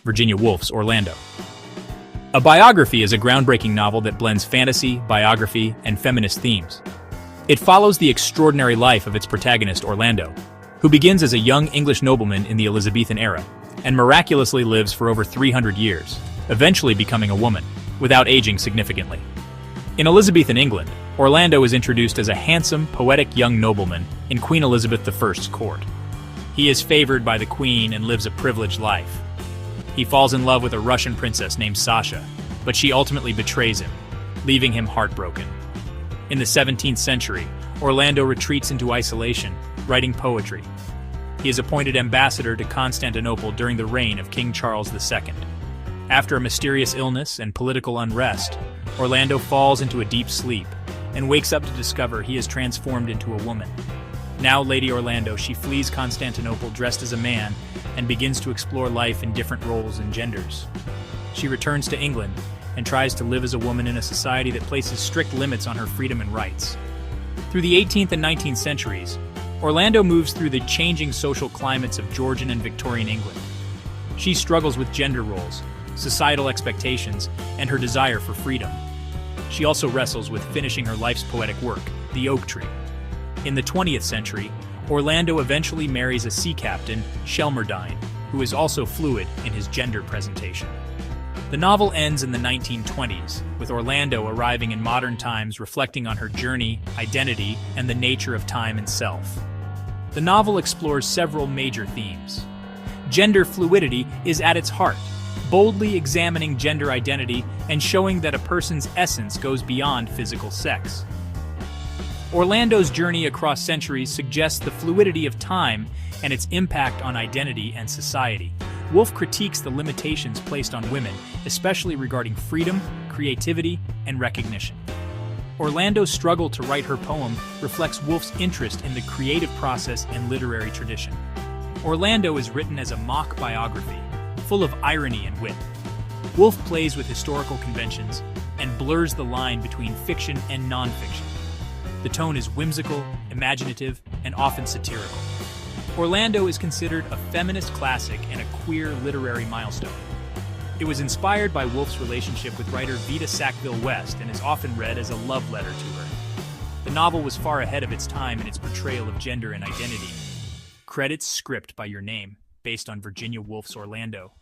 Virginia Woolf's Orlando. A biography is a groundbreaking novel that blends fantasy, biography, and feminist themes. It follows the extraordinary life of its protagonist, Orlando, who begins as a young English nobleman in the Elizabethan era and miraculously lives for over 300 years, eventually becoming a woman, without aging significantly. In Elizabethan England, Orlando is introduced as a handsome, poetic young nobleman in Queen Elizabeth I's court. He is favored by the Queen and lives a privileged life. He falls in love with a Russian princess named Sasha, but she ultimately betrays him, leaving him heartbroken. In the 17th century, Orlando retreats into isolation, writing poetry. He is appointed ambassador to Constantinople during the reign of King Charles II. After a mysterious illness and political unrest, Orlando falls into a deep sleep and wakes up to discover he is transformed into a woman. Now Lady Orlando, she flees Constantinople dressed as a man and begins to explore life in different roles and genders. She returns to England and tries to live as a woman in a society that places strict limits on her freedom and rights. Through the 18th and 19th centuries, Orlando moves through the changing social climates of Georgian and Victorian England. She struggles with gender roles, societal expectations, and her desire for freedom. She also wrestles with finishing her life's poetic work, The Oak Tree. In the 20th century, Orlando eventually marries a sea captain, Shelmerdine, who is also fluid in his gender presentation. The novel ends in the 1920s, with Orlando arriving in modern times, reflecting on her journey, identity, and the nature of time and self. The novel explores several major themes. Gender fluidity is at its heart, boldly examining gender identity and showing that a person's essence goes beyond physical sex. Orlando's journey across centuries suggests the fluidity of time and its impact on identity and society. Woolf critiques the limitations placed on women, especially regarding freedom, creativity, and recognition. Orlando's struggle to write her poem reflects Woolf's interest in the creative process and literary tradition. Orlando is written as a mock biography, full of irony and wit. Woolf plays with historical conventions and blurs the line between fiction and non-fiction. The tone is whimsical, imaginative, and often satirical. Orlando is considered a feminist classic and a queer literary milestone. It was inspired by Woolf's relationship with writer Vita Sackville-West and is often read as a love letter to her. The novel was far ahead of its time in its portrayal of gender and identity. Credits script by your name, based on Virginia Woolf's Orlando.